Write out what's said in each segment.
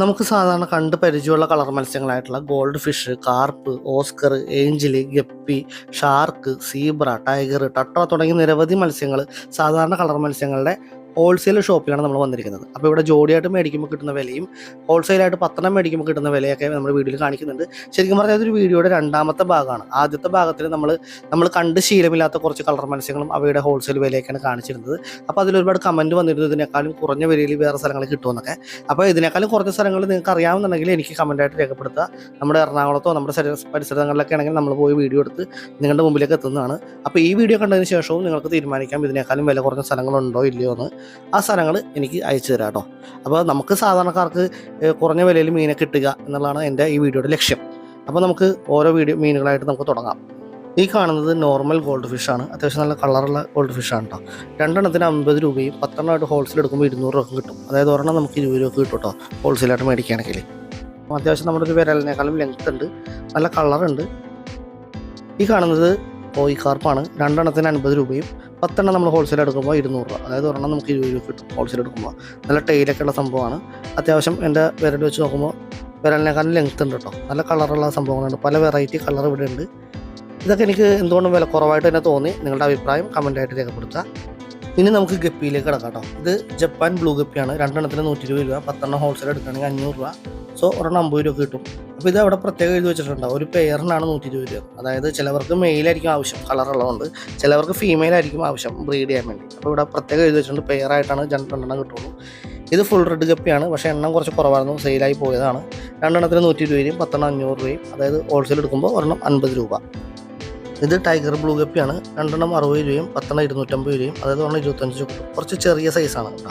നമുക്ക് സാധാരണ കണ്ട് പരിചയമുള്ള കളർ മത്സ്യങ്ങളായിട്ടുള്ള gold fish, carp, oscar, angel, guppy, shark, zebra, tiger, tetra തുടങ്ങിയ നിരവധി മത്സ്യങ്ങൾ സാധാരണ കളർ മത്സ്യങ്ങളുടെ ഹോൾസെയിൽ ഷോപ്പിലാണ് നമ്മൾ വന്നിരിക്കുന്നത്. അപ്പോൾ ഇവിടെ ജോഡിയായിട്ട് മേടിക്കുമ്പോൾ കിട്ടുന്ന വിലയും ഹോൾസെയിലായിട്ട് 10 മേടിക്കുമ്പോൾ കിട്ടുന്ന വിലയൊക്കെ നമ്മുടെ വീഡിയോയിൽ കാണിക്കുന്നുണ്ട്. ശരിക്കും പറഞ്ഞാൽ ഇതൊരു വീഡിയോയുടെ രണ്ടാമത്തെ ഭാഗമാണ്. ആദ്യത്തെ ഭാഗത്തിൽ നമ്മൾ കണ്ട് ശീലമില്ലാത്ത കുറച്ച് കളർ മത്സ്യങ്ങളും അവയുടെ ഹോൾസെയിൽ വിലയൊക്കെയാണ് കാണിച്ചിരുന്നത്. അപ്പോൾ അതിലൊരുപാട് കമൻറ്റ് വന്നിരുന്നു ഇതിനേക്കാളും കുറഞ്ഞ വിലയിൽ വേറെ സ്ഥലങ്ങളിൽ കിട്ടുമെന്നൊക്കെ. അപ്പോൾ ഇതിനേക്കാളും കുറച്ച് സ്ഥലങ്ങൾ നിങ്ങൾക്ക് അറിയാവുന്നുണ്ടെങ്കിൽ എനിക്ക് കമൻറ്റായിട്ട് രേഖപ്പെടുത്തുക. നമ്മുടെ എറണാകുളത്തോ നമ്മുടെ പരിസരങ്ങളിലൊക്കെ ആണെങ്കിൽ നമ്മൾ പോയി വീഡിയോ എടുത്ത് നിങ്ങളുടെ മുമ്പിലേക്ക് എത്തുന്നതാണ്. അപ്പോൾ ഈ വീഡിയോ കണ്ടതിന് ശേഷവും നിങ്ങൾക്ക് തീരുമാനിക്കാം ഇതിനേക്കാളും വില കുറഞ്ഞ സ്ഥലങ്ങളുണ്ടോ ഇല്ലയോ എന്ന്. ആ സ്ഥലങ്ങൾ എനിക്ക് അയച്ചു തരാം കേട്ടോ. അപ്പോൾ നമുക്ക് സാധാരണക്കാർക്ക് കുറഞ്ഞ വിലയിൽ മീനെ കിട്ടുക എന്നുള്ളതാണ് എൻ്റെ ഈ വീഡിയോയുടെ ലക്ഷ്യം. അപ്പോൾ നമുക്ക് ഓരോ മീനുകളായിട്ട് നമുക്ക് തുടങ്ങാം. ഈ കാണുന്നത് നോർമൽ ഗോൾഡ് ഫിഷാണ്. അത്യാവശ്യം നല്ല കളറുള്ള ഗോൾഡ് ഫിഷാണ് കേട്ടോ. രണ്ടെണ്ണത്തിന് 50 രൂപയും 10 ഹോൾസെയിൽ എടുക്കുമ്പോൾ 200 രൂപ കിട്ടും. അതായത് ഒരെണ്ണം നമുക്ക് 20 രൂപ കിട്ടും കേട്ടോ ഹോൾസെയിലായിട്ട് മേടിക്കുകയാണെങ്കിൽ. അത്യാവശ്യം നമ്മുടെ ഒരു വിരലിനേക്കാളും ലെങ്ത് ഉണ്ട്, നല്ല കളറുണ്ട്. ഈ കാണുന്നത് കോയിക്കാർപ്പാണ്. രണ്ടെണ്ണത്തിന് 50 രൂപയും 10 നമ്മൾ ഹോൾസെയിൽ എടുക്കുമ്പോൾ 200 രൂപ. അതായത് ഒരെണ്ണം നമുക്ക് 20 രൂപ കിട്ടും ഹോൾസെയിൽ എടുക്കുമ്പോൾ. നല്ല ടൈലൊക്കെ ഉള്ള സംഭവമാണ്. അത്യാവശ്യം എൻ്റെ വിരൽ വെച്ച് നോക്കുമ്പോൾ വിരലിനേക്കാളും ലെങ്ത് ഉണ്ട് കേട്ടോ. നല്ല കളറുള്ള സംഭവങ്ങളുണ്ട്. പല വെറൈറ്റി കളർ ഇവിടെ ഉണ്ട്. ഇതൊക്കെ എനിക്ക് എന്തുകൊണ്ടും വില കുറവായിട്ട് തന്നെ തോന്നി. നിങ്ങളുടെ അഭിപ്രായം കമൻറ്റായിട്ട് രേഖപ്പെടുത്തുക. ഇനി നമുക്ക് ഗപ്പിയിലേക്ക് കിടക്കാം കേട്ടോ. ഇത് ജപ്പാൻ ബ്ലൂ ഗപ്പിയാണ്. രണ്ടെണ്ണത്തിന് 120 രൂപ. 10 ഹോൾസെയിൽ എടുക്കുകയാണെങ്കിൽ 500 രൂപ. സോ ഒരെണ്ണം 50 രൂപ കിട്ടും. അപ്പോൾ ഇത് അവിടെ പ്രത്യേകം എഴുതി വെച്ചിട്ടുണ്ടാവും. ഒരു പെയറിനാണ് 120 രൂപ. അതായത് ചിലവർക്ക് മെയിലായിരിക്കും ആവശ്യം കളറുള്ളതുകൊണ്ട്, ചിലവർക്ക് ഫീമെയിൽ ആയിരിക്കും ആവശ്യം ബ്രീഡ് ചെയ്യാൻ വേണ്ടി. അപ്പോൾ ഇവിടെ പ്രത്യേകം എഴുതി വെച്ചിട്ടുണ്ട് പെയറായിട്ടാണ് 2 കിട്ടുള്ളൂ. ഇത് ഫുൾ റെഡ് ഗപ്പിയാണ്. പക്ഷേ എണ്ണം കുറച്ച് കുറവായിരുന്നു, സെയിലായി പോയതാണ്. രണ്ടെണ്ണത്തിന് 120 രൂപയും 10 500 രൂപയും. അതായത് ഹോൾസെയിൽ എടുക്കുമ്പോൾ ഒരെണ്ണം 50 രൂപ. ഇത് ടൈഗർ ബ്ലൂ ഗപ്പിയാണ്. രണ്ടെണ്ണം 60 രൂപയും 10 250 രൂപയും. അതായത് ഒരെണ്ണം 25 രൂപ. കുറച്ച് ചെറിയ സൈസാണ് കേട്ടോ.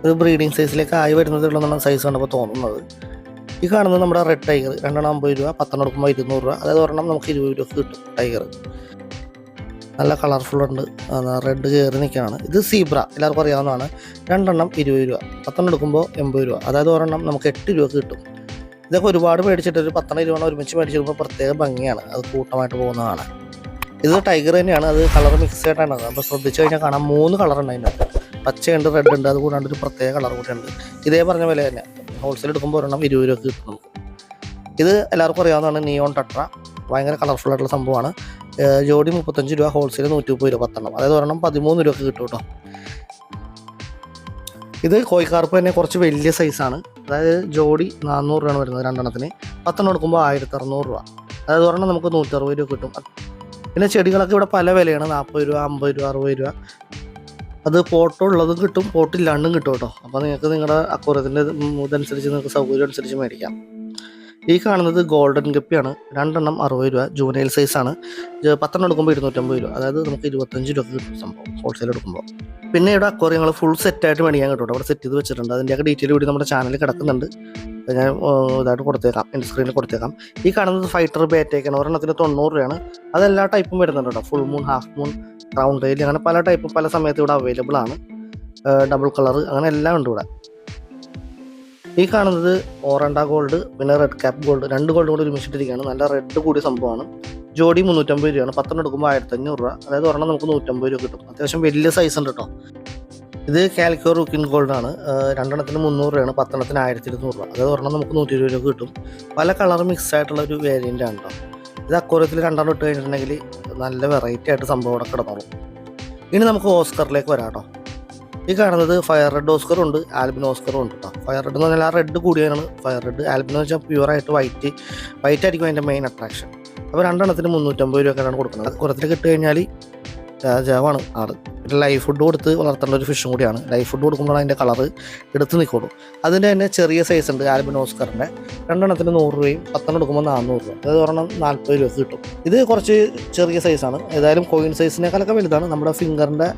ഇത് ബ്രീഡിങ് സൈസിലേക്ക് ആയി വരുന്നതുള്ള സൈസ് കണ്ടപ്പോൾ തോന്നുന്നത്. ഈ കാണുന്നത് നമ്മുടെ റെഡ് ടൈഗർ. രണ്ടെണ്ണം 50 രൂപ. 10 എടുക്കുമ്പോൾ 200 രൂപ. അതായത് ഒരെണ്ണം നമുക്ക് 20 രൂപ കിട്ടും ടൈഗർ. നല്ല കളർഫുൾ ഉണ്ട്, റെഡ് കയറി നിൽക്കുകയാണ്. ഇത് സീബ്ര, എല്ലാവർക്കും അറിയാവുന്നതാണ്. രണ്ടെണ്ണം 20 രൂപ. 10 എടുക്കുമ്പോൾ 80 രൂപ. അതായത് ഒരെണ്ണം നമുക്ക് 8 രൂപ കിട്ടും. ഇതൊക്കെ ഒരുപാട് മേടിച്ചിട്ട് ഒരു 10 20 ഒരുമിച്ച് മേടിച്ചിടുമ്പോൾ പ്രത്യേക ഭംഗിയാണ്. അത് കൂട്ടമായിട്ട് പോകുന്നതാണ്. ഇത് ടൈഗർ തന്നെയാണ്. അത് കളർ മിക്സ് ആയിട്ടാണ്. അപ്പോൾ ശ്രദ്ധിച്ചു കഴിഞ്ഞാൽ കാണാം 3 കളറുണ്ട് അതിൻ്റെ. പച്ചയുണ്ട്, റെഡ് ഉണ്ട്, അത് കൂടാണ്ട് ഒരു പ്രത്യേക കളർ കൂടെയുണ്ട്. ഇതേ പറഞ്ഞ വില തന്നെ. ഹോൾസെയിൽ എടുക്കുമ്പോൾ ഒരെണ്ണം 20 രൂപ കിട്ടും നമുക്ക്. ഇത് എല്ലാവർക്കും അറിയാവുന്നതാണ് നിയോൺ ടട്ര. ഭയങ്കര കളർഫുൾ ആയിട്ടുള്ള സംഭവമാണ്. ജോഡി 35 രൂപ, ഹോൾസെയിൽ 130 രൂപ 10. അതായത് ഒരെണ്ണം 13 രൂപ കിട്ടും കേട്ടോ. ഇത് കോയിക്കാർപ്പ് തന്നെ കുറച്ച് വലിയ സൈസാണ്. അതായത് ജോഡി 400 രൂപയാണ് വരുന്നത് രണ്ടെണ്ണത്തിന്. 10 എടുക്കുമ്പോൾ 1600 രൂപ. അതായത് ഒരെണ്ണം നമുക്ക് 160 രൂപ കിട്ടും. പിന്നെ ചെടികളൊക്കെ ഇവിടെ പല വിലയാണ്. 40 രൂപ, 50 രൂപ, 60 രൂപ. അത് പോട്ടുള്ളതും കിട്ടും, പോട്ടില്ലാണ്ടും കിട്ടും കേട്ടോ. അപ്പോൾ നിങ്ങൾക്ക് നിങ്ങളുടെ അക്വറിയത്തിൻ്റെ ഇതനുസരിച്ച് നിങ്ങൾക്ക് സൗകര്യം അനുസരിച്ച് മേടിക്കാം. ഈ കാണുന്നത് ഗോൾഡൻ ഗപ്പിയാണ്. രണ്ടെണ്ണം 60 രൂപ. ജൂനൈൽ സൈസാണ്. 10 എടുക്കുമ്പോൾ 250 രൂപ. അതായത് നമുക്ക് 25 രൂപ കിട്ടും സംഭവം ഹോൾസെയിൽ എടുക്കുമ്പോൾ. പിന്നെ ഇവിടെ അക്വറിയങ്ങൾ ഫുൾ സെറ്റായിട്ട് മേടിക്കാൻ കിട്ടും. അവിടെ സെറ്റ് ചെയ്ത് വെച്ചിട്ടുണ്ട്. അതിൻ്റെയൊക്കെ ഡീറ്റെയിൽ കൂടി നമ്മുടെ ചാനലിൽ കിടക്കുന്നുണ്ട്. ഞാൻ ഇതായിട്ട് കൊടുത്തേക്കാം, എൻ്റെ സ്ക്രീനിൽ കൊടുത്തേക്കാം. ഈ കാണുന്നത് ഫൈറ്റർ ബേറ്റയൊക്കെയാണ്. ഒരെണ്ണത്തിന് 90 രൂപയാണ്. അതെല്ലാ ടൈപ്പും വരുന്നുണ്ട് കേട്ടോ. Full moon, half moon, round tile, അങ്ങനെ പല ടൈപ്പും പല സമയത്ത് ഇവിടെ അവൈലബിൾ ആണ്. ഡബിൾ കളർ അങ്ങനെ എല്ലാം ഉണ്ട് ഇവിടെ. ഈ കാണുന്നത് ഓറണ്ട ഗോൾഡ്, പിന്നെ റെഡ് ക്യാപ്പ് ഗോൾഡ്. 2 ഗോൾഡ് കൂടി ഒരുമിച്ചിട്ടിരിക്കുകയാണ്. നല്ല റെഡ് കൂടിയ സംഭവമാണ്. ജോഡി 350 രൂപയാണ്. 10 എടുക്കുമ്പോൾ 1500 രൂപ. അതായത് ഒരെണ്ണം നമുക്ക് 150 രൂപ കിട്ടും. അത്യാവശ്യം വലിയ സൈസ് ഉണ്ട് കേട്ടോ. ഇത് കാലിക്കോ റുക്കിൻ ഗോൾഡാണ്. രണ്ടെണ്ണത്തിന് 300 രൂപയാണ്. 10 1200 രൂപ. അതായത് ഒരെണ്ണം നമുക്ക് 120 രൂപ കിട്ടും. പല കളർ മിക്സ് ആയിട്ടുള്ള ഒരു വേരിയൻ്റ് ആണ് കേട്ടോ. ഇത് അക്വറിയത്തിൽ 2 ഇട്ട് കഴിഞ്ഞിട്ടുണ്ടെങ്കിൽ നല്ല വെറൈറ്റി ആയിട്ട് സംഭവം ഇവിടെ കിടന്നോളും. ഇനി നമുക്ക് ഓസ്കറിലേക്ക് വരാം കേട്ടോ. ഈ കാണുന്നത് ഫയർ റെഡ് ഓസ്കറും ഉണ്ട്, ആൽബിനോ ഓസ്കറും ഉണ്ട് കേട്ടോ. ഫയർ റെഡ് എന്ന് പറഞ്ഞാൽ ആ റെഡ് കൂടിയാണ് ഫയർ റെഡ്. ആൽബിനോ വെച്ചാൽ പ്യുവറായിട്ട് വൈറ്റ് ആയിരിക്കും അതിൻ്റെ മെയിൻ അട്രാക്ഷൻ. അപ്പോൾ രണ്ടെണ്ണത്തിന് 350 രൂപയൊക്കെയാണ് കൊടുക്കുന്നത്. അക്വറിയത്തിൽ കിട്ടി കഴിഞ്ഞാൽ രാജാവാണ് ആൾ. പിന്നെ ലൈഫ് ഫുഡ് കൊടുത്ത് വളർത്തേണ്ട ഒരു ഫിഷും കൂടിയാണ്. ലൈഫ് ഫുഡ് കൊടുക്കുമ്പോൾ അതിൻ്റെ കളറ് എടുത്ത് നിൽക്കുള്ളൂ. അതിൻ്റെ തന്നെ ചെറിയ സൈസ് ഉണ്ട് ആൽബിനോ ഓസ്കറിൻ്റെ. രണ്ടെണ്ണത്തിന് 100 രൂപയും 10 എടുക്കുമ്പോൾ 400 രൂപ. അതായത് ഒരെണ്ണം 40 രൂപ കിട്ടും. ഇത് കുറച്ച് ചെറിയ സൈസാണ്. ഏതായാലും കോയിൻ സൈസിനേക്കാളൊക്കെ വലുതാണ്. നമ്മുടെ ഫിംഗറിൻ്റെ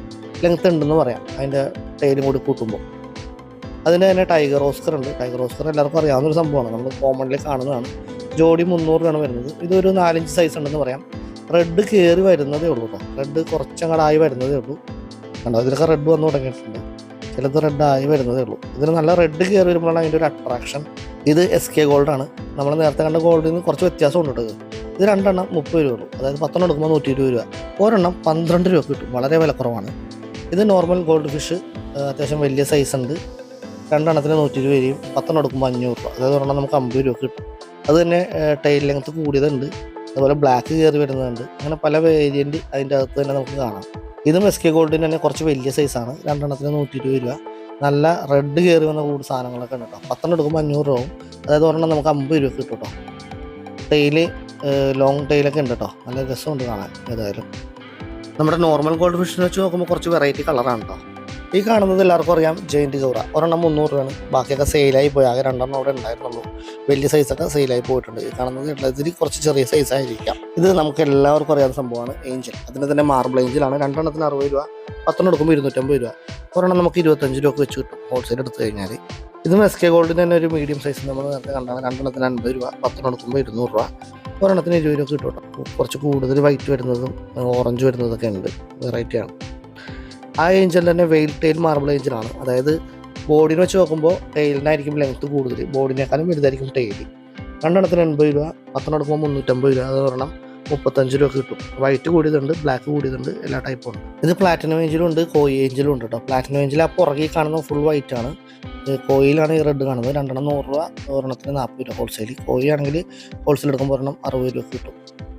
ലെങ്ത് ഉണ്ടെന്ന് പറയാം അതിൻ്റെ ടൈലും കൂടി കൂട്ടുമ്പോൾ. അതിൻ്റെ തന്നെ ടൈഗർ ഓസ്കർ ഉണ്ട്. ടൈഗർ ഓസ്കർ എല്ലാവർക്കും അറിയാവുന്നൊരു സംഭവമാണ്. നമ്മൾ കോമൺലി കാണുന്നതാണ്. ജോഡി 300 രൂപയാണ് വരുന്നത്. ഇതൊരു 4-5 സൈസ് ഉണ്ടെന്ന് പറയാം. റെഡ് കയറി വരുന്നതേ ഉള്ളൂ കേട്ടോ. റെഡ് കുറച്ചങ്ങടായി വരുന്നതേ ഉള്ളൂ. കണ്ടോ, ഇതിലൊക്കെ റെഡ് വന്ന് തുടങ്ങിയിട്ടുണ്ട്. ചിലത് റെഡ് ആയി വരുന്നതേ ഉള്ളൂ. ഇതിന് നല്ല റെഡ് കയറി വരുമ്പോഴാണ് അതിൻ്റെ ഒരു അട്രാക്ഷൻ. ഇത് SK ഗോൾഡാണ്. നമ്മൾ നേരത്തെ കണ്ട ഗോൾഡിൽ നിന്ന് കുറച്ച് വ്യത്യാസം ഉണ്ട് കേട്ടോ. ഇത് രണ്ടെണ്ണം 30 രൂപ ഉള്ളൂ. അതായത് 10 എടുക്കുമ്പോൾ 120 രൂപ. ഒരെണ്ണം 12 രൂപ കിട്ടും. വളരെ വില കുറവാണ്. ഇത് നോർമൽ ഗോൾഡ് ഫിഷ്. അത്യാവശ്യം വലിയ സൈസ് ഉണ്ട്. രണ്ടെണ്ണത്തിന് 120 വരെയും 10 എടുക്കുമ്പോൾ 500 രൂപ. അതായത് ഒരെണ്ണം നമുക്ക് 50 രൂപ കിട്ടും. അത് തന്നെ ടൈൽ ലെങ്ത്ത് കൂടിയതുണ്ട്, അതുപോലെ ബ്ലാക്ക് കയറി വരുന്നുണ്ട്. അങ്ങനെ പല വേരിയൻറ്റ് അതിൻ്റെ അകത്ത് തന്നെ നമുക്ക് കാണാം. ഇതും SK ഗോൾഡിന് തന്നെ കുറച്ച് വലിയ സൈസാണ്. രണ്ടെണ്ണത്തിന് 120 രൂപ. നല്ല റെഡ് കയറി വന്ന കൂടുതൽ സാധനങ്ങളൊക്കെ ഉണ്ട് കേട്ടോ. 10 എടുക്കുമ്പോൾ 500 രൂപ ആവും. അതായത് ഒരെണ്ണം നമുക്ക് 50 രൂപ കിട്ടും കേട്ടോ. ടൈല് ലോങ് ടൈലൊക്കെ ഉണ്ട് കേട്ടോ. നല്ല രസമുണ്ട് കാണാൻ. ഏതായാലും നമ്മുടെ നോർമൽ ഗോൾഡ് ഫിഷിനെ വെച്ച് നോക്കുമ്പോൾ കുറച്ച് വെറൈറ്റി കളറാണ് കേട്ടോ. ഈ കാണുന്നത് എല്ലാവർക്കും അറിയാം ജയൻറ്റ് ഗൗറ. ഒരെണ്ണം 300 രൂപയാണ്. ബാക്കിയൊക്കെ സെയിലായി പോയി. ആകെ 2 അവിടെ ഉണ്ടായിരുന്നുള്ളൂ. വലിയ സൈസൊക്കെ സെയിലായി പോയിട്ടുണ്ട്. ഈ കാണുന്നത് ഇതിൽ കുറച്ച് ചെറിയ സൈസായിരിക്കാം. ഇത് നമുക്ക് എല്ലാവർക്കും അറിയാവുന്ന സംഭവമാണ് ഏഞ്ചൽ. അതിന് തന്നെ മാർബിൾ ഏഞ്ചലാണ്. 2 എണ്ണത്തിന് 60 രൂപ. 10 എടുക്കുമ്പോൾ 250 രൂപ. ഒരെണ്ണം നമുക്ക് 25 രൂപ വെച്ച് കിട്ടും ഹോൾസെയിൽ എടുത്തു കഴിഞ്ഞാൽ. ഇതും SK ഗോൾഡിന് തന്നെ ഒരു മീഡിയം സൈസ് നമ്മൾ നേരത്തെ കണ്ടാണ്. 2 എണ്ണത്തിന് 50 രൂപ. 10 എടുക്കുമ്പോൾ 200 രൂപ. ഒരെണ്ണത്തിന് 20 രൂപ കിട്ടും കേട്ടോ. കുറച്ച് കൂടുതൽ വൈറ്റ് വരുന്നതും ഓറഞ്ച് വരുന്നതൊക്കെ ഉണ്ട്. വെറൈറ്റിയാണ്. ആ ഏഞ്ചൽ തന്നെ വെയിൽ ടൈൽ മാർബിൾ ഏഞ്ചലാണ്. അതായത് ബോഡിനെ വെച്ച് നോക്കുമ്പോൾ ടൈലിനായിരിക്കും ലെങ്ത്ത് കൂടുതൽ, ബോഡിനേക്കാളും വലുതായിരിക്കും ടൈല്. 2 എണ്ണത്തിന് 80 രൂപ. 10 എടുക്കുമ്പോൾ 350 രൂപ. അത് ഒരെണ്ണം 35 രൂപ കിട്ടും. വൈറ്റ് കൂടിയതുണ്ട്, ബ്ലാക്ക് കൂടിയതുണ്ട്, എല്ലാ ടൈപ്പും ഉണ്ട്. ഇത് പ്ലാറ്റിനം ഏഞ്ചലും ഉണ്ട്, കോയി ഏഞ്ചലും ഉണ്ട് കേട്ടോ. പ്ലാറ്റിനം ഏഞ്ചൽ ആ പുറകിൽ കാണുന്നത് ഫുൾ വൈറ്റ് ആണ്. കോയിലാണ് ഈ റെഡ് കാണുന്നത്. 2 എണ്ണം 100 രൂപ. ഒരെണ്ണത്തിന് 40 രൂപ ഹോൾസെയിൽ. കോയി ആണെങ്കിൽ ഹോൾസെയിൽ എടുക്കുമ്പോൾ ഒരെണ്ണം 60 രൂപ കിട്ടും.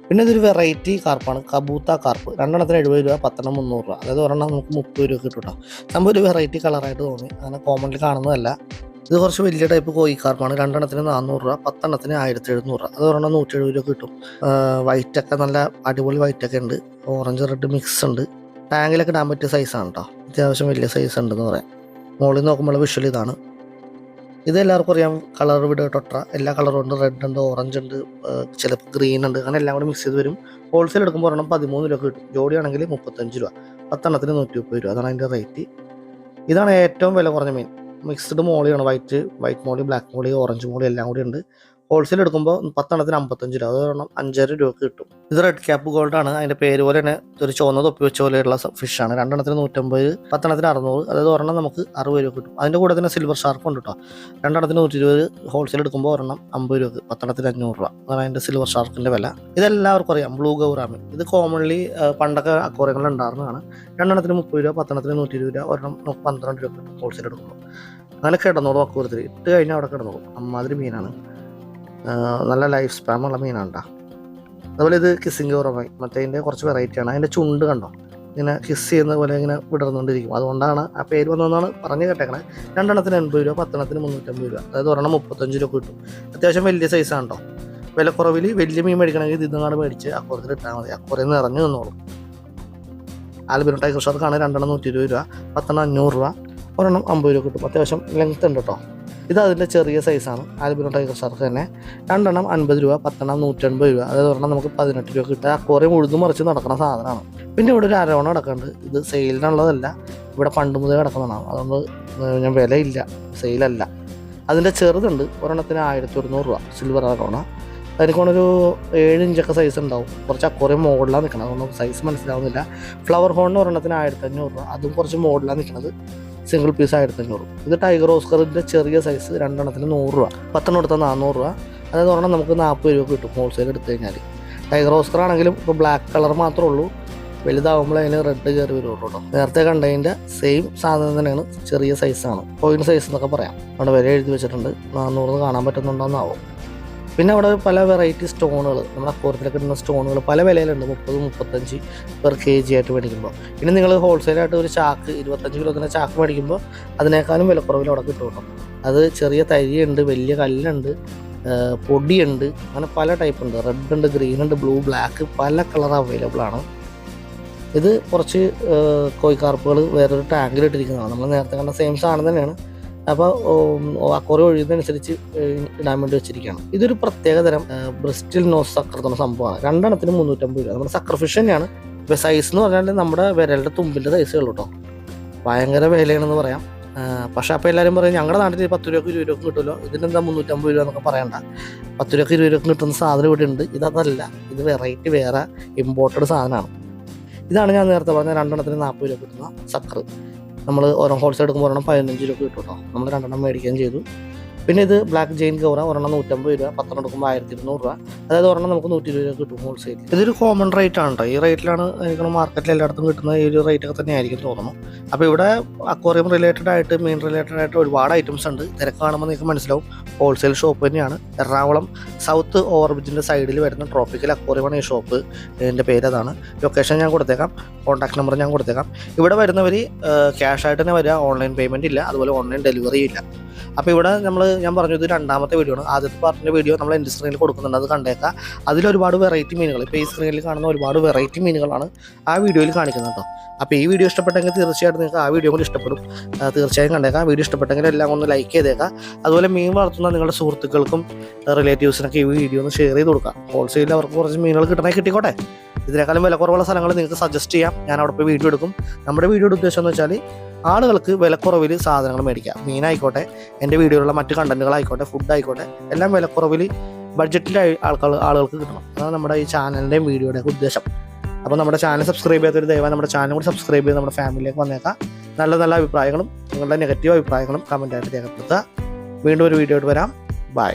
പിന്നെ ഇതൊരു വെറൈറ്റി കാർപ്പാണ്, കബൂത്ത കാർപ്പ്. 2 എണ്ണത്തിന് 70 രൂപ. 10 എണ്ണം 300 രൂപ. അതായത് ഒരെണ്ണം നമുക്ക് 30 രൂപ കിട്ടും കേട്ടോ. സംഭവം ഒരു വെറൈറ്റി കളറായിട്ട് തോന്നി. അങ്ങനെ കോമൺലി കാണുന്നതല്ല. ഇത് കുറച്ച് വലിയ ടൈപ്പ് കോയി കാർപ്പാണ്. 2 എണ്ണത്തിന് 400 രൂപ. 10 എണ്ണത്തിന് 1700 രൂപ. അത് ഒരെണ്ണം 170 രൂപ കിട്ടും. വൈറ്റൊക്കെ നല്ല അടിപൊളി വൈറ്റൊക്കെ ഉണ്ട്. ഓറഞ്ച് റെഡ് മിക്സ് ഉണ്ട്. ടാങ്കിലൊക്കെ ഇടാൻ പറ്റിയ സൈസാണ് കേട്ടോ. അത്യാവശ്യം വലിയ സൈസ് ഉണ്ടെന്ന് പറയാം. മുകളിൽ നോക്കുമ്പോൾ വിഷ്വൽ ഇതാണ്. ഇത് എല്ലാവർക്കും അറിയാം കളർ വിട് ടൊട്ര. എല്ലാ കളറും ഉണ്ട്. റെഡ് ഉണ്ട്, ഓറഞ്ച് ഉണ്ട്, ചിലപ്പോൾ ഗ്രീൻ ഉണ്ട്. അങ്ങനെ എല്ലാം കൂടി മിക്സ് ചെയ്ത് വരും. ഹോൾസെയിൽ എടുക്കുമ്പോൾ ഒരെണ്ണം 13 രൂപ കിട്ടും. ജോഡിയാണെങ്കിൽ 35 രൂപ. 10 എണ്ണത്തിന് 130 രൂപ. അതാണ് അതിൻ്റെ റേറ്റ്. ഇതാണ് ഏറ്റവും വില കുറഞ്ഞ മീൻ. മിക്സ്ഡ് മോളിയാണ്. വൈറ്റ് മോളി, ബ്ലാക്ക് മോളി, ഓറഞ്ച് മോളി എല്ലാം കൂടി ഉണ്ട്. ഹോൾസെയിൽ എടുക്കുമ്പോൾ 10 എണ്ണത്തിന് 55 രൂപ. അതൊരെണ്ണം 5.5 രൂപ കിട്ടും. ഇത് റെഡ് ക്യാപ്പ് ഗോൾഡാണ്. അതിൻ്റെ പേര് പോലെ തന്നെ ഒരു ചുവന്ന തൊപ്പി വെച്ച പോലെയുള്ള ഫിഷാണ്. 2 എണ്ണത്തിന് 150, 10 എണ്ണത്തിന് 600. അതായത് ഒരെണ്ണം നമുക്ക് 60 രൂപ കിട്ടും. അതിൻ്റെ കൂടെ തന്നെ സിൽവർ ഷാർക്ക് ഉണ്ട് കേട്ടോ. 2 എണ്ണത്തിന് 120. ഹോൾസെയിൽ എടുക്കുമ്പോൾ ഒരെണ്ണം 50 രൂപ. 10 എണ്ണത്തിന് 500 രൂപ. അതാണ് അതിൻ്റെ സിൽവർ ഷാർക്കിൻ്റെ വില. ഇതെല്ലാവർക്കും അറിയാം ബ്ലൂ ഗൗറാമി. ഇത് കോമൺലി പണ്ടൊക്കെ അക്വേറിയങ്ങളിൽ ഉണ്ടായിരുന്നതാണ്. 2 എണ്ണത്തിന് 30 രൂപ. 10 എണ്ണത്തിന് 120 രൂപ. ഒരെണ്ണം 12 രൂപ കിട്ടും ഹോൾസെയിൽ എടുക്കുമ്പോൾ. അങ്ങനെ കിടന്നോളൂ അക്വേറിയത്തിൽ. ഇട്ട് കഴിഞ്ഞാൽ അവിടെ കിടന്നോളും. അമ്മാതിരി മീനാണ്. നല്ല ലൈഫ് സ്പാൻ ഉള്ള മീനാണ് കേട്ടോ. അതുപോലെ ഇത് കിസ്സിങ് ഗൗറമായി. മറ്റേതിൻ്റെ കുറച്ച് വെറൈറ്റിയാണ്. അതിൻ്റെ ചുണ്ട് കണ്ടോ, ഇങ്ങനെ കിസ് ചെയ്യുന്ന പോലെ ഇങ്ങനെ വിടർന്നുകൊണ്ടിരിക്കും. അതുകൊണ്ടാണ് ആ പേര് വന്നതെന്നാണ് പറഞ്ഞു കേട്ടേക്കണേ. 2 എണ്ണത്തിന് 80 രൂപ. 10 എണ്ണത്തിന് 350 രൂപ. അതായത് ഒരെണ്ണം 35 രൂപ കിട്ടും. അത്യാവശ്യം വലിയ സൈസാണ് കേട്ടോ. വിലക്കുറവിൽ വലിയ മീൻ മേടിക്കണമെങ്കിൽ ഇതങ്ങാട് മേടിച്ച് അക്വേറിയത്തിൽ ഇട്ടാൽ മതി. അക്വേറിയം നിറഞ്ഞു നിന്നോളും. Albino tiger ഷാർക്കാണ്. 2 എണ്ണം 120 രൂപ. 10 എണ്ണം 500 രൂപ. ഒരെണ്ണം 50 രൂപ കിട്ടും. അത്യാവശ്യം ലെങ്ത് ഉണ്ട് കേട്ടോ. ഇത് അതിൻ്റെ ചെറിയ സൈസാണ്. ആൽബിനോ ടൈഗർ ഷാർക്ക് തന്നെ. 2 എണ്ണം 50 രൂപ. 10 എണ്ണം 180 രൂപ. അതായത് ഒരെണ്ണം നമുക്ക് 18 രൂപ കിട്ടുക. അക്വേറിയം ഉഴുതു മറിച്ച് നടക്കുന്ന സാധനമാണ്. പിന്നെ ഇവിടെ ഒരു അരോണ കിടക്കുന്നുണ്ട്. ഇത് സെയിലിനുള്ളതല്ല, ഇവിടെ പണ്ട് മുതലേ കിടക്കുന്നതാണ്. അതുകൊണ്ട് ഞാൻ വിലയില്ല, സെയിലല്ല. അതിൻ്റെ ചെറുതുണ്ട്. ഒരെണ്ണത്തിന് 1100 രൂപ. Silver arowana. അതിനൊരു 7 ഇഞ്ചൊക്കെ സൈസ് ഉണ്ടാവും. കുറച്ച് അക്വേറിയം മോഡലാണ് നിൽക്കണം. അതുകൊണ്ട് സൈസ് മനസ്സിലാവുന്നില്ല. ഫ്ലവർ ഹോണിന് ഒരെണ്ണത്തിന് 1500 രൂപ. അതും കുറച്ച് മോഡലാണ് നിൽക്കുന്നത്. Single piece 1500. ഇത് ടൈഗർ ഓസ്കറിൻ്റെ ചെറിയ സൈസ്. 2 എണ്ണത്തിന് 100 രൂപ. 10 എണ്ണം എടുത്താൽ 400 രൂപ. അതായത് ഒരെണ്ണം നമുക്ക് 40 രൂപ കിട്ടും ഹോൾസെയിൽ എടുത്തു കഴിഞ്ഞാൽ. ടൈഗർ ഓസ്കർ ആണെങ്കിലും ഇപ്പോൾ ബ്ലാക്ക് കളർ മാത്രമേ ഉള്ളൂ. വലുതാവുമ്പോൾ അതിന് റെഡ് കയറി വരുള്ളൂ കേട്ടോ. നേരത്തെ കണ്ടതിൻ്റെ സെയിം സാധനം തന്നെയാണ്. ചെറിയ സൈസാണ്. കോയിൻ സൈസ് എന്നൊക്കെ പറയാം. അവിടെ വില എഴുതി വെച്ചിട്ടുണ്ട്. 400 കാണാൻ പറ്റുന്നുണ്ടോന്നാവും. പിന്നെ അവിടെ പല വെറൈറ്റി സ്റ്റോണുകൾ, നമ്മുടെ അക്വേറിയത്തിലൊക്കെ ഇടുന്ന സ്റ്റോണുകൾ പല വിലയിലുണ്ട്. 30-35 പെർ kg ആയിട്ട് മേടിക്കുമ്പോൾ. ഇനി നിങ്ങൾ ഹോൾസെയിലായിട്ട് ഒരു ചാക്ക് 25 കിലോത്തിൻ്റെ ചാക്ക് മേടിക്കുമ്പോൾ അതിനേക്കാളും വിലക്കുറവിൽ അവിടെ കിട്ടും കേട്ടോ. അത് ചെറിയ തരിയുണ്ട്, വലിയ കല്ലുണ്ട്, പൊടിയുണ്ട്, അങ്ങനെ പല ടൈപ്പ് ഉണ്ട്. റെഡ് ഉണ്ട്, ഗ്രീൻ ഉണ്ട്, ബ്ലൂ, ബ്ലാക്ക്, പല കളർ അവൈലബിൾ ആണ്. ഇത് കുറച്ച് കോഴിക്കാർപ്പുകൾ വേറൊരു ടാങ്കിലിട്ടിരിക്കുന്നതാണ്. നമ്മൾ നേരത്തെ കണ്ട സെയിം സാധനം തന്നെയാണ്. അപ്പോൾ അക്വേറിയം ഒഴിയുന്നതനുസരിച്ച് ഇടാൻ വേണ്ടി വെച്ചിരിക്കുകയാണ്. ഇതൊരു പ്രത്യേകതരം ബ്രിസ്റ്റിൽ നോസ് സക്കർ എന്ന സംഭവമാണ്. 2 എണ്ണത്തിന് 350 രൂപ. നമ്മുടെ സക്കർ ഫിഷ് തന്നെയാണ്. ഇപ്പോൾ സൈസ് എന്ന് പറഞ്ഞാൽ നമ്മുടെ വിരലിൻ്റെ തുമ്പിൻ്റെ സൈസേ ഉള്ളൂ കേട്ടോ. ഭയങ്കര വിലയാണെന്ന് പറയാം. പക്ഷേ അപ്പോൾ എല്ലാവരും പറയും ഞങ്ങളുടെ നാട്ടിൽ 10 രൂപയ്ക്ക് 20 രൂപ കിട്ടുമല്ലോ, ഇതിനെന്താ 350 രൂപ എന്നൊക്കെ പറയണ്ട. 10 രൂപയ്ക്ക് 20 രൂപ കിട്ടുന്ന സാധനം ഇവിടെ ഉണ്ട്. ഇതല്ല, ഇത് വെറൈറ്റി വേറെ ഇമ്പോർട്ടഡ് സാധനമാണ്. ഇതാണ് ഞാൻ നേരത്തെ പറഞ്ഞ 2 എണ്ണത്തിന് 40 രൂപ കിട്ടുന്ന സക്കർ. നമ്മൾ ഓരോ ഹോൾസെയിൽ എടുക്കുമ്പോൾ ഒരെണ്ണം 15 രൂപ കിട്ടും കേട്ടോ. നമ്മൾ 2 എണ്ണം മേടിക്കുകയും ചെയ്തു. പിന്നെ ഇത് ബ്ലാക്ക് ജെയിൻ ഗൗറ ഒരെണ്ണം 150 രൂപ, 10 എടുക്കുമ്പോൾ 1200 രൂപ, അതായത് ഒരെണ്ണം നമുക്ക് 120 രൂപ കിട്ടും ഹോൾസെയിൽ. ഇതൊരു കോമൺ റേറ്റ് ആണ് കേട്ടോ. ഈ റേറ്റിലാണ് എനിക്ക് മാർക്കറ്റിൽ എല്ലായിടത്തും കിട്ടുന്ന ഈ ഒരു റേറ്റൊക്കെ തന്നെ ആയിരിക്കും തോന്നുന്നു. അപ്പോൾ ഇവിടെ അക്വേറിയം റിലേറ്റഡ് ആയിട്ട് മീൻ റിലേറ്റഡ് ആയിട്ട് ഒരുപാട് ഐറ്റംസ് ഉണ്ട്. തിരക്ക് കാണുമ്പോൾ നിങ്ങൾക്ക് മനസ്സിലാവും ഹോൾസെയിൽ ഷോപ്പ് തന്നെയാണ്. എറണാകുളം സൗത്ത് ഓവർബ്രിഡ്ജിൻ്റെ സൈഡിൽ വരുന്ന ട്രോപ്പിക്കൽ അക്വേറിയമാണ് ഈ ഷോപ്പ്. ഇതിൻ്റെ പേര് അതാണ്. ലൊക്കേഷൻ ഞാൻ കൊടുത്തേക്കാം, കോൺടാക്ട് നമ്പർ ഞാൻ കൊടുത്തേക്കാം. ഇവിടെ വരുന്നവർ ക്യാഷ് ആയിട്ട് തന്നെ വരിക, ഓൺലൈൻ പേയ്മെൻറ്റ് ഇല്ല, അതുപോലെ ഓൺലൈൻ ഡെലിവറി ഇല്ല. അപ്പോൾ ഇവിടെ ഞാൻ പറഞ്ഞു ഇത് രണ്ടാമത്തെ വീഡിയോ ആണ്. ആദ്യത്തെ പാർട്ടിൻ്റെ വീഡിയോ നമ്മൾ എൻ്റെ സ്ക്രീനിൽ കൊടുക്കുന്നുണ്ട്, അത് കണ്ടേക്കാം. അതിലൊരുപാട് വെറൈറ്റി മീനുകൾ, ഇപ്പോൾ ഈ സ്ക്രീനിൽ കാണുന്ന ഒരുപാട് വെറൈറ്റി മീനുകളാണ് ആ വീഡിയോയിൽ കാണിക്കുന്നത് കേട്ടോ. അപ്പോൾ ഈ വീഡിയോ ഇഷ്ടപ്പെട്ടെങ്കിൽ തീർച്ചയായിട്ടും നിങ്ങൾക്ക് ആ വീഡിയോ കൂടി ഇഷ്ടപ്പെടും. തീർച്ചയായും കണ്ടേക്കാം. വീഡിയോ ഇഷ്ടപ്പെട്ടെങ്കിൽ എല്ലാം ഒന്ന് ലൈക്ക് ചെയ്തേക്കാം. അതുപോലെ മീൻ വളർത്തുന്ന നിങ്ങളുടെ സുഹൃത്തുക്കൾക്കും റിലേറ്റീവ്സിനൊക്കെ ഈ വീഡിയോ ഒന്ന് ഷെയർ ചെയ്ത് കൊടുക്കാം. ഹോൾസെയിൽ അവർക്ക് കുറച്ച് മീനുകൾ കിട്ടണമെങ്കിൽ കിട്ടിക്കോട്ടെ. ഇതിനേക്കാളും വില കുറവുള്ള സ്ഥലങ്ങൾ നിങ്ങൾക്ക് സജസ്റ്റ് ചെയ്യാം, ഞാൻ അവിടെ പോയി വീഡിയോ എടുക്കും. നമ്മുടെ വീഡിയോയുടെ ഉദ്ദേശം എന്ന് വെച്ചാൽ ആളുകൾക്ക് വിലക്കുറവിൽ സാധനങ്ങൾ മേടിക്കാം. മീനായിക്കോട്ടെ, എൻ്റെ വീഡിയോയിലുള്ള മറ്റ് കണ്ടന്റുകളായിക്കോട്ടെ, ഫുഡായിക്കോട്ടെ, എല്ലാം വിലക്കുറവിൽ ബഡ്ജറ്റിൽ ആളുകൾക്ക് കിട്ടണം. അതാണ് നമ്മുടെ ഈ ചാനലിൻ്റെയും വീഡിയോയുടെയൊക്കെ ഉദ്ദേശം. അപ്പോൾ നമ്മുടെ ചാനൽ സബ്സ്ക്രൈബ് ചെയ്യാത്തൊരു ദയവായി നമ്മുടെ ചാനൽ കൂടി സബ്സ്ക്രൈബ് ചെയ്ത് നമ്മുടെ ഫാമിലിയിലേക്ക് വന്നേക്കാം. നല്ല നല്ല അഭിപ്രായങ്ങളും നിങ്ങളുടെ നെഗറ്റീവ് അഭിപ്രായങ്ങളും കമൻറ്റായിട്ട് രേഖപ്പെടുത്തുക. വീണ്ടും ഒരു വീഡിയോ ആയിട്ട് വരാം. ബൈ.